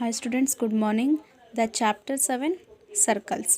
Hi students, good morning. The chapter 7 circles.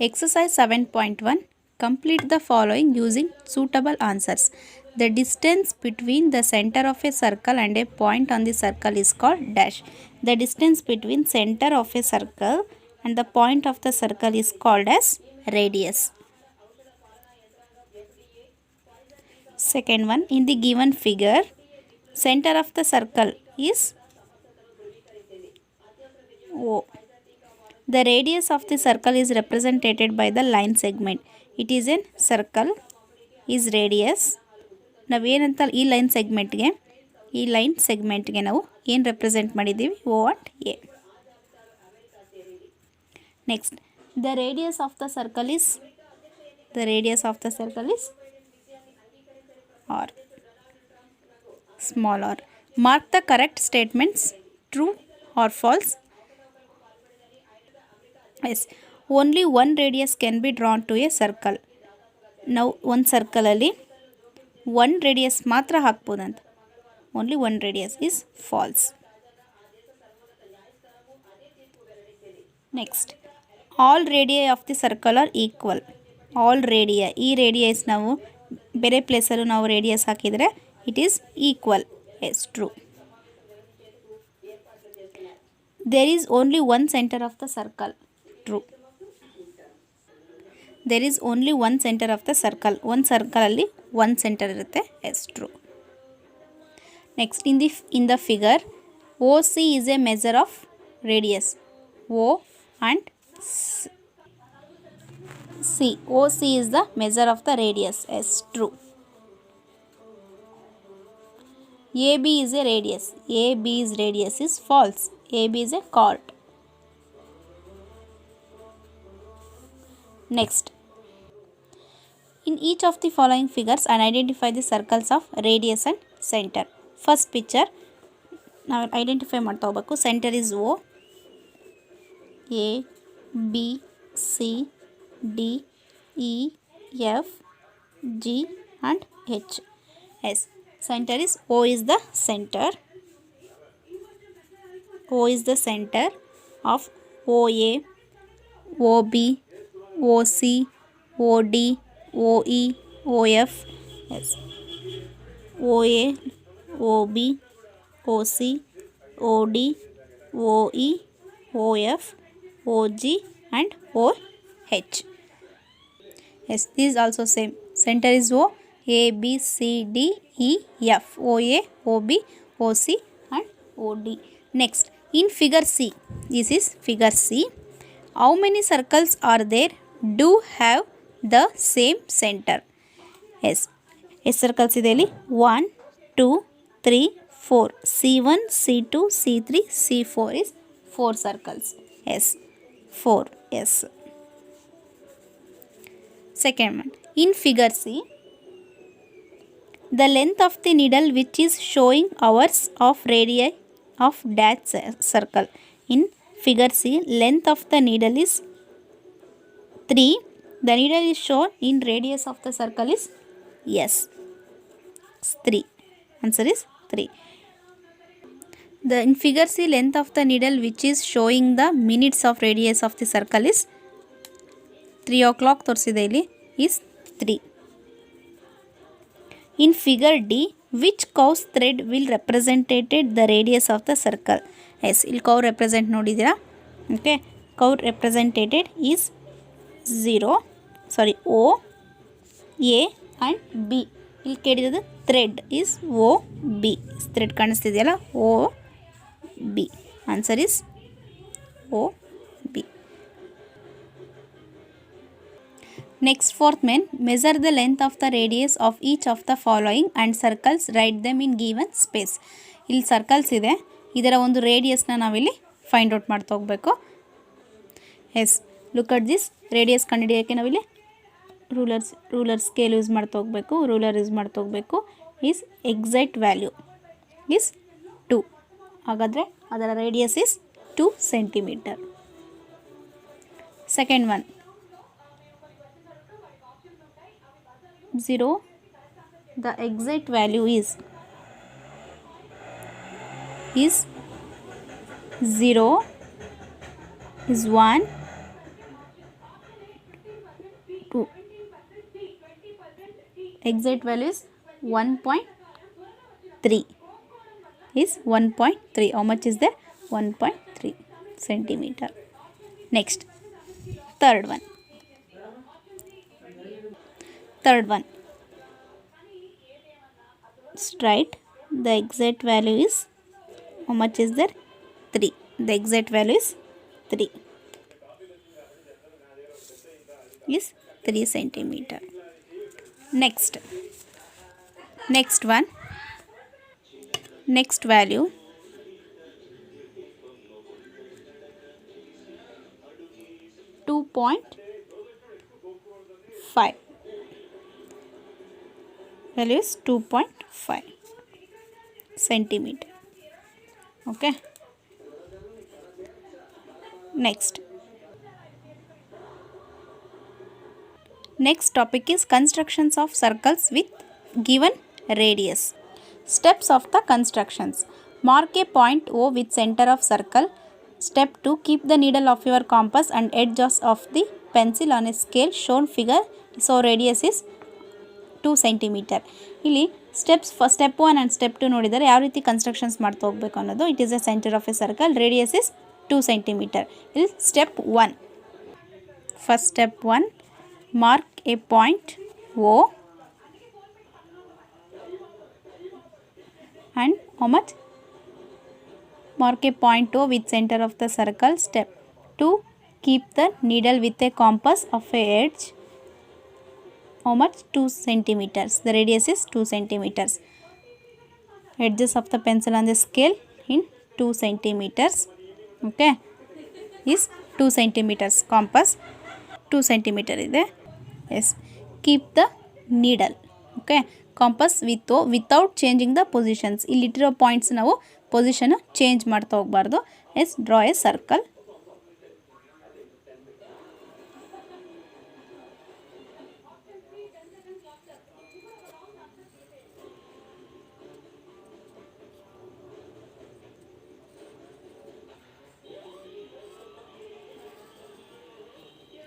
Exercise 7.1. Complete the following using suitable answers. The distance between the center of a circle and a point on the circle is called dash. The distance between center of a circle and the point of the circle is called as radius. Second one, in the given figure, center of the circle is O. The radius of the circle is represented by the line segment. It is a circle is radius. ನಾವೇನಂತ ಈ line ಸೆಗ್ಮೆಂಟ್ಗೆ ನಾವು ಏನು represent ಮಾಡಿದ್ದೀವಿ O and A. Next the radius of the circle is R, small r. Mark the correct statements true or false. Yes, only one radius can be drawn to a circle. Now one circle ಅಲ್ಲಿ one radius ಮಾತ್ರ ಹಾಕ್ಬೋದಂತ. Only one radius is false. Next, all radii of the circle are equal. All radii, ಈ radius ನಾವು ಬೇರೆ ಪ್ಲೇಸಲ್ಲೂ ನಾವು radius ಹಾಕಿದರೆ it is equal. Yes, true. There is only one center of the circle. True. There is only one center of the circle. One circle ಅಲ್ಲಿ one center ಇರುತ್ತೆ. Yes, true. Next, in the figure, OC is a measure of radius. O and C. OC is the measure of the radius. Yes, true. AB is a radius. AB's radius is false. AB is a chord. Next, in each of the following figures and identify the circles of radius and center. First picture, now identify ಮಾಡ್ತಾ ಹೋಗಬೇಕು. Center is O, A, B, C, D, E, F, G and H. Yes, center is O is the center. O is the center of OA, OB, OC, OD, OE, OF. Yes, OA, OB, OC, OD, OE, OF, OG and OH. Yes, this is also same. Center is O, A, B, C, D, E, F, OA, OB, OC and OD. Next, in figure C, this is figure C. How many circles are there do have the same center? Yes, ಎಷ್ಟು circles ಇದೆ ಇಲ್ಲಿ 1 2 3 4. C1 C2 C3 C4 is 4 circles. Yes, 4. Yes. Second one, in figure C, the length of the needle which is showing hours of radii of dash circle. In figure C, length of the needle is 3. The needle is shown in radius of the circle is yes, 3. Answer is 3. In figure C, length of the needle which is showing the minutes of radius of the circle is 3 o'clock ತೋರಿಸಿದೆ ಇಲ್ಲಿ is 3. In figure D, which cow's thread will represented the radius of the circle? Yes, ಇಲ್ಲಿ cow represent ನೋಡಿದ್ದೀರಾ. Okay, cow represented is 0, sorry, O, A and B. ಇಲ್ಲಿ ಕೇಳಿರೋದು thread is O, B. thread ಕಾಣಿಸ್ತಿದೆಯಲ್ಲ O, B. Answer is O, B. Next, fourth one, measure the length of the radius of each of the following and circles, write them in given space. ಇಲ್ಲಿ circles ಇದೆ, ಇದರ ಒಂದು ರೇಡಿಯಸ್ನ ನಾವಿಲ್ಲಿ find out ಮಾಡ್ತಾ ಹೋಗಬೇಕು. Yes, look at this. Radius ಕಂಡುಹಿಡಿಯೋಕ್ಕೆ ನಾವಿಲ್ಲಿ ರೂಲರ್ ಸ್ಕೇಲ್ ಯೂಸ್ ಮಾಡ್ತಾ ಹೋಗಬೇಕು, ರೂಲರ್ ಯೂಸ್ ಮಾಡ್ತಾ ಹೋಗಬೇಕು. Is exact value is 2. ಹಾಗಾದರೆ ಅದರ radius is 2 centimeter. Second one, 0. The exact value is 0 is 1, 2, exact value is 1.3 is 1.3. How much is there? 1.3 centimeter. Next, third one. Straight, the exact value is, how much is there? 3. The exact value is 3 is 3 centimeter. Next one, next value, 2.5. value is 2.5 centimeter. Okay. Next topic is constructions of circles with given radius. Steps of the constructions. Mark a point O with center of circle. Step 2. Keep the needle of your compass and edges of the pencil on a scale shown figure. So radius is 2 centimeter. ಇಲ್ಲಿ step 1 and step 2 ನೋಡಿದರೆ ಯಾವ ರೀತಿ constructions ಮಾಡ್ತಾ ಹೋಗಬೇಕು ಅನ್ನೋದು. It is A centre of A circle, radius is 2 centimeter. ಇಲ್ಲಿ step 1. First step 1, mark A point O and how much? Mark a point O with center of the circle. Step 2, keep the needle with a compass of a edge. How much? 2 centimeters. The radius is 2 centimeters. Edges of the pencil on the scale in 2 centimeters. Okay, is 2 centimeters. Compass 2 centimeter ಇದೆ. Yes, keep the needle. Okay, compass with O without changing the positions. ಇಲ್ಲಿಟ್ಟಿರೋ points ನಾವು position change ಮಾಡ್ತಾ ಹೋಗಬಾರ್ದು. Yes, draw a circle.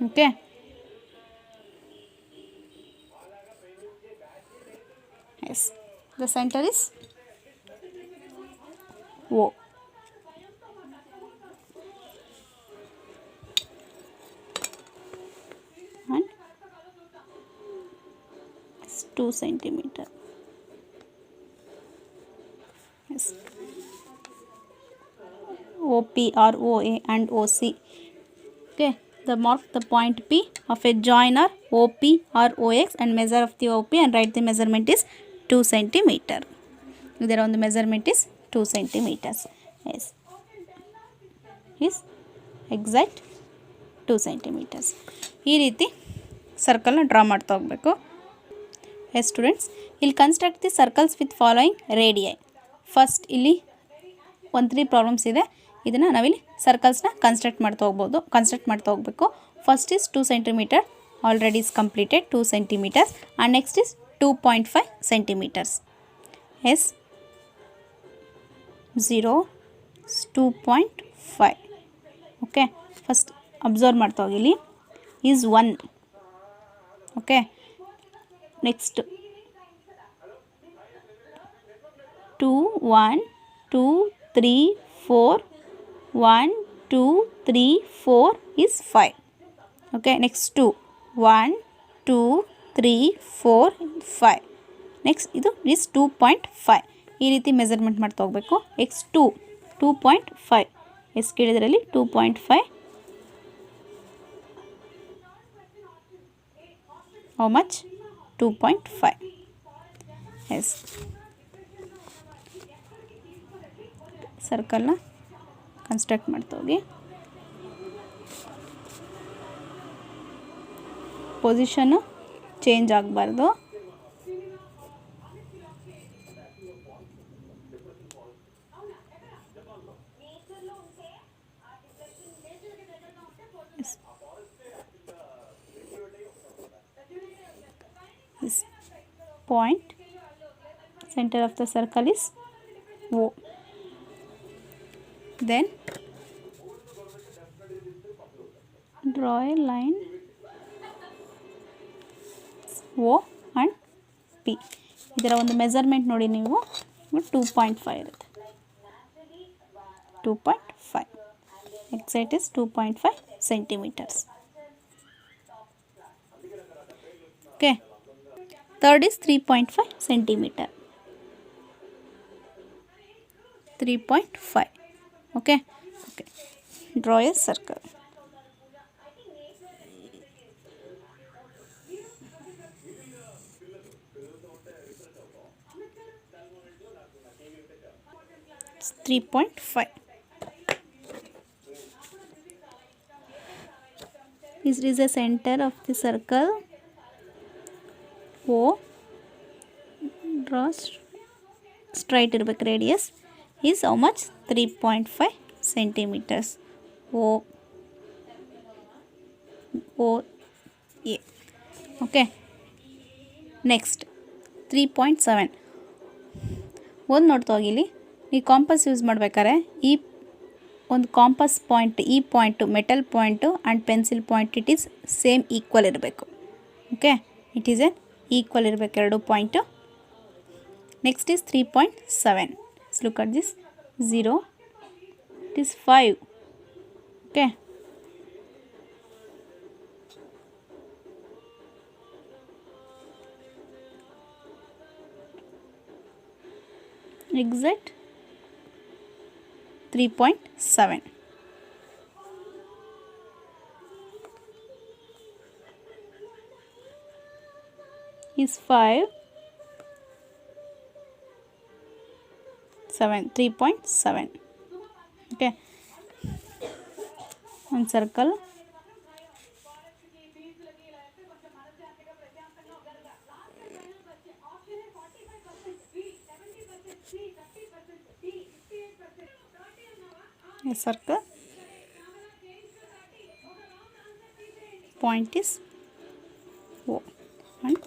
Okay. Yes, the center is O. And it's 2 centimeter. Yes. OP or OA and OC. Okay. Mark the point P of a joiner OP or OX and measure of the OP and write the measurement is 2 centimeter. There on the measurement is 2 centimeters. Yes, is exact 2 centimeters. ಈ ರೀತಿ ಸರ್ಕಲ್ನ draw ಮಾಡ್ತಾ ಹೋಗಬೇಕು. S students, ಇಲ್ಲಿ construct the circles with following radii. First ಇಲ್ಲಿ 3 problems ಇದೆ. ಇದನ್ನು ನಾವಿಲ್ಲಿ ಸರ್ಕಲ್ಸ್ನ construct ಮಾಡ್ತಾ ಹೋಗಬೇಕು. First is 2 centimeter, already is completed 2 centimeters, and next is 2.5 centimeters. Yes 0 2.5. Okay, first observe ಮಾಡ್ತಾ ಹೋಗಿಲಿ. Is 1. Okay, next 2 1 2 3 4 1 2 3 4 is 5. Okay, next 2 1 2 3 4 5. Next ಇದು is 2.5. ಈ ರೀತಿ ಮೆಜರ್ಮೆಂಟ್ ಮಾಡ್ತಾ ಹೋಗಬೇಕು. x2 2.5. ಎಸ್ ಕೇಳಿದ್ರಲ್ಲಿ 2.5. how much? 2.5. ಎಸ್, ಸರ್ಕಲ್ನ ಕನ್ಸ್ಟ್ರಕ್ಟ್ ಮಾಡ್ತಾ ಹೋಗಿ. ಪೊಸಿಷನ್ನು ಚೇಂಜ್ ಆಗಬಾರ್ದು. This point, center of the circle is O. Then draw A line O and P. ಇದರ ಒಂದು ಮೆಜರ್ಮೆಂಟ್ ನೋಡಿ ನೀವು 2.5 ಇರುತ್ತೆ. 2.5. Exit is 2.5 centimeters. Okay. Third is 3.5 centimeter. 3.5. Okay. Okay. Draw a circle. It's 3.5. This is the center of the circle. O. Draw straight radius is how much? 3.5 centimeters. O A. Okay. Next 3.7. ಒಂದು ನೋಡ್ತಾ ಹೋಗಿಲಿ, ಈ campus use ಮಾಡ್ಬೇಕಾದ್ರೆ ಈ ಒಂದು compass point, ಈ point metal point and pencil point it is same equal ಇರಬೇಕು. Okay, it is an equal ಇರಬೇಕು ಎರಡು point. Next is 3.7. Look at this 0, it is 5. Okay, exact 3.7. is 5, 7, 3.7. Okay, one circle. A circle. Point is O and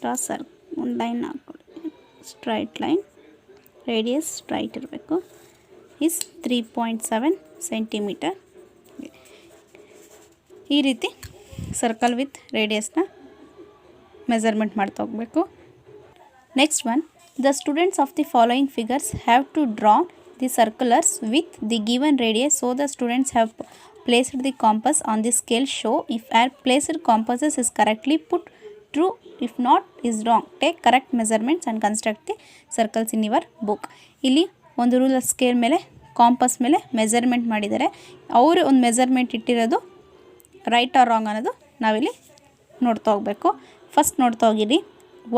draw circle. One line straight line. Radius straight ಇರಬೇಕು. is 3.7 centimeter. ಈ ರೀತಿ circle with ರೇಡಿಯಸ್ನ measurement ಮಾಡ್ತಾ ಹೋಗಬೇಕು. Next one, the students of the following figures have to draw the circulars with the given radius. So the students have placed the compass on the scale. Show if our placed compasses is correctly put, true, if not is wrong. Take correct measurements and construct the circles in your book. ಇಲ್ಲಿ ಒಂದು ruler scale ಮೇಲೆ campus ಮೇಲೆ measurement ಮಾಡಿದ್ದಾರೆ. ಅವರು ಒಂದು measurement ಇಟ್ಟಿರೋದು right R wrong ಅನ್ನೋದು ನಾವಿಲ್ಲಿ ನೋಡ್ತಾ ಹೋಗಬೇಕು. ಫಸ್ಟ್ ನೋಡ್ತಾ ಹೋಗಿರಿ,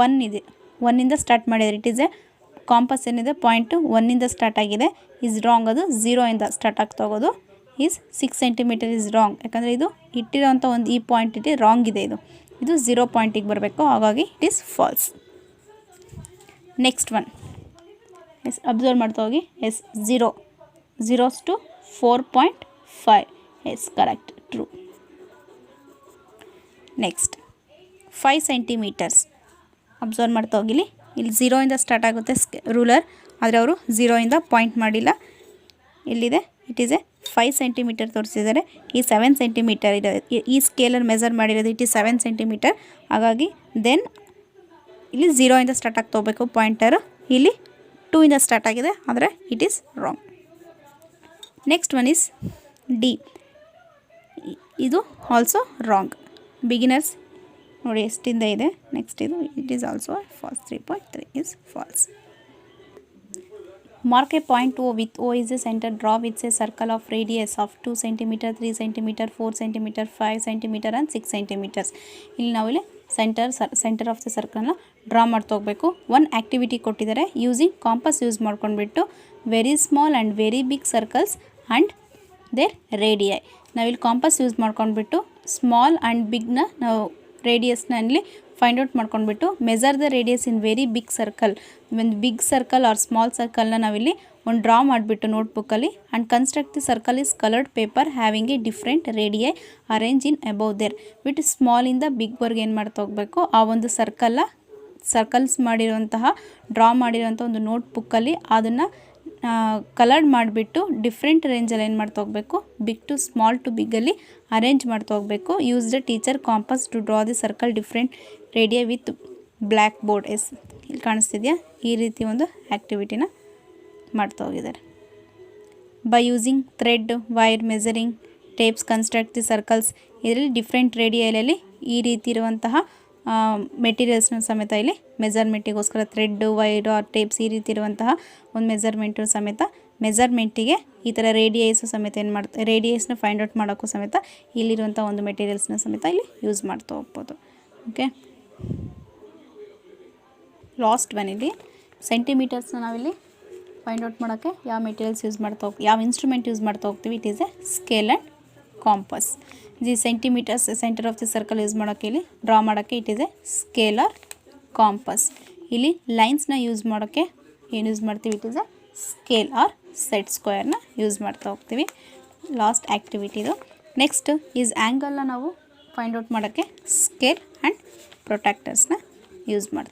1 ಇದೆ, 1ಇಂದ ಸ್ಟಾರ್ಟ್ ಮಾಡಿದರೆ ಇಟ್ ಈಸ್ ಎ ಕಾಂಪಸ್ ಏನಿದೆ ಪಾಯಿಂಟು 1ಇಂದ ಸ್ಟಾರ್ಟ್ ಆಗಿದೆ, ಈಸ್ ರಾಂಗ್. ಅದು 0ಇಂದ ಸ್ಟಾರ್ಟ್ ಆಗ್ತಾ ಹೋಗೋದು. ಈಸ್ 6 ಸೆಂಟಿಮೀಟರ್ ಈಸ್ ರಾಂಗ್, ಯಾಕಂದರೆ ಇದು ಇಟ್ಟಿರೋಂಥ ಒಂದು ಈ ಪಾಯಿಂಟ್ ಇಟ್ಟು ರಾಂಗ್ ಇದೆ. ಇದು 0 ಪಾಯಿಂಟಿಗೆ ಬರಬೇಕು, ಹಾಗಾಗಿ it is false. Next one, yes observe ಮಾಡ್ತಾ ಹೋಗಿ. Yes 0 to 4.5. Yes correct, true. Next 5 centimeters observe ಮಾಡ್ತಾ ಹೋಗಿಲಿ. ಇಲ್ಲಿ 0ಇಂದ ಸ್ಟಾರ್ಟ್ ಆಗುತ್ತೆ ರೂಲರ್, ಆದರೆ ಅವರು 0ಇಂದ ಪಾಯಿಂಟ್ ಮಾಡಿಲ್ಲ. ಇಲ್ಲಿದೆ, ಇಟ್ ಈಸ್ ಎ 5 ಸೆಂಟಿಮೀಟರ್ ತೋರಿಸಿದ್ದಾರೆ. ಈ 7 ಸೆಂಟಿಮೀಟರ್ ಇದೆ, ಈ ಸ್ಕೇಲಲ್ಲಿ ಮೆಜರ್ ಮಾಡಿರೋದು ಇಟ್ ಈಸ್ 7 ಸೆಂಟಿಮೀಟರ್. ಹಾಗಾಗಿ ದೆನ್ ಇಲ್ಲಿ 0ಇಂದ ಸ್ಟಾರ್ಟ್ ಆಗ್ತಾ ಹೋಗಬೇಕು ಪಾಯಿಂಟರು. ಇಲ್ಲಿ 2ಇಂದ ಸ್ಟಾರ್ಟ್ ಆಗಿದೆ, ಆದರೆ it is wrong. Next one is D. ಇದು ಆಲ್ಸೋ ರಾಂಗ್. ಬಿಗಿನರ್ಸ್ ನೋಡಿ ಎಷ್ಟಿಂದ ಇದೆ. ನೆಕ್ಸ್ಟ್ ಇದು it is also falls. 3.3 is false. Mark A point O with O is a center. Draw with a circle of radius of 2 cm, 3 cm, 4 cm, 5 cm and 6 cm. ಇಲ್ಲಿ ನಾವಿಲ್ಲಿ centre of the ಸರ್ಕಲ್ನ draw ಮಾಡ್ತಾ ಹೋಗಬೇಕು. One activity ಕೊಟ್ಟಿದ್ದಾರೆ, using compass use ಮಾಡ್ಕೊಂಡ್ಬಿಟ್ಟು very small and very big circles and their radii. ನಾವಿಲ್ಲಿ compass use ಮಾಡ್ಕೊಂಡ್ಬಿಟ್ಟು small and ಬಿಗ್ನ ನಾವು ರೇಡಿಯಸ್ನಲ್ಲಿ ಫೈಂಡ್ ಔಟ್ ಮಾಡ್ಕೊಂಡ್ಬಿಟ್ಟು measure the radius in very big circle. ಒಂದು ಬಿಗ್ ಸರ್ಕಲ್ ಆರ್ ಸ್ಮಾಲ್ ಸರ್ಕಲ್ನ ನಾವಿಲ್ಲಿ ಒಂದು ಡ್ರಾ ಮಾಡಿಬಿಟ್ಟು ನೋಟ್ಬುಕ್ಕಲ್ಲಿ and construct the circle is coloured paper having a different radii arrange in above there. ಬಿಟ್ಟು ಸ್ಮಾಲಿಂದ ಬಿಗ್ವರೆಗೆ ಏನು ಮಾಡ್ತಾ ಹೋಗಬೇಕು, ಆ ಒಂದು ಸರ್ಕಲ್ಸ್ ಮಾಡಿರುವಂತಹ ಡ್ರಾ ಮಾಡಿರುವಂಥ ಒಂದು ನೋಟ್ಬುಕ್ಕಲ್ಲಿ ಅದನ್ನು ಕಲರ್ಡ್ ಮಾಡಿಬಿಟ್ಟು ಡಿಫ್ರೆಂಟ್ ರೇಂಜಲ್ಲಿ ಏನು ಮಾಡ್ತಾ ಹೋಗಬೇಕು, ಬಿಗ್ ಟು ಸ್ಮಾಲ್ ಟು ಬಿಗ್ಗಲ್ಲಿ ಅರೇಂಜ್ ಮಾಡ್ತಾ ಹೋಗಬೇಕು. Use the teacher compass to draw the circle different radii with black board. ಇಲ್ಲಿ ಕಾಣಿಸ್ತಿದೆಯಾ, ಈ ರೀತಿ ಒಂದು ಆ್ಯಕ್ಟಿವಿಟಿನ ಮಾಡ್ತಾ ಹೋಗಿದ್ದಾರೆ. By using thread, wire, measuring tapes construct the circles. ಇದರಲ್ಲಿ ಡಿಫ್ರೆಂಟ್ ರೇಡಿಯಲ್ಲಿ ಈ ರೀತಿ ಇರುವಂತಹ ಮೆಟೀರಿಯಲ್ಸ್ನ ಸಮೇತ ಇಲ್ಲಿ ಮೆಜರ್ಮೆಂಟಿಗೋಸ್ಕರ ಥ್ರೆಡ್, ವೈರ್ ಆರ್ ಟೇಪ್ಸ್ ಈ ರೀತಿ ಇರುವಂತಹ ಒಂದು ಮೆಜರ್ಮೆಂಟು ಸಮೇತ ಮೆಜರ್ಮೆಂಟಿಗೆ ಈ ಥರ ರೇಡಿಯೈಸು ಸಮೇತ ಏನು ಮಾಡ್ತಾರೆ, ರೇಡಿಯಸ್ನ ಫೈಂಡ್ ಔಟ್ ಮಾಡೋಕ್ಕೂ ಸಮೇತ ಇಲ್ಲಿರುವಂಥ ಒಂದು ಮೆಟೀರಿಯಲ್ಸ್ನ ಸಮೇತ ಇಲ್ಲಿ ಯೂಸ್ ಮಾಡ್ತಾ ಹೋಗ್ಬೋದು. ಓಕೆ, ಲಾಸ್ಟ್ ಒನ್ ಇಲ್ಲಿ ಸೆಂಟಿಮೀಟರ್ಸ್ನ ನಾವಿಲ್ಲಿ ಫೈಂಡ್ ಔಟ್ ಮಾಡೋಕ್ಕೆ ಯಾವ ಮೆಟೀರಿಯಲ್ಸ್ ಯೂಸ್ ಮಾಡ್ತಾ ಹೋಗ್ತೀವಿ, ಯಾವ ಇನ್ಸ್ಟ್ರೂಮೆಂಟ್ ಯೂಸ್ ಮಾಡ್ತಾ ಹೋಗ್ತೀವಿ. It is a scale and compass. The centimetres centre of the circle use ಮಾಡೋಕ್ಕೆ, ಇಲ್ಲಿ ಡ್ರಾ ಮಾಡೋಕ್ಕೆ it is a scale or compass. ಇಲ್ಲಿ ಲೈನ್ಸ್ನ ಯೂಸ್ ಮಾಡೋಕ್ಕೆ ಏನು ಯೂಸ್ ಮಾಡ್ತೀವಿ, it is a scale or set ಸ್ಕ್ವೇರ್ನ ಯೂಸ್ ಮಾಡ್ತಾ ಹೋಗ್ತೀವಿ. ಲಾಸ್ಟ್ ಆ್ಯಕ್ಟಿವಿಟಿದು. ನೆಕ್ಸ್ಟ್ ಈಸ್ ಆ್ಯಂಗಲ್ನ ನಾವು ಫೈಂಡ್ ಔಟ್ ಮಾಡೋಕ್ಕೆ ಸ್ಕೇಲ್ ಆ್ಯಂಡ್ ಪ್ರೊಟ್ರಾಕ್ಟರ್ಸ್ನ ಯೂಸ್ ಮಾಡ್ತೀವಿ.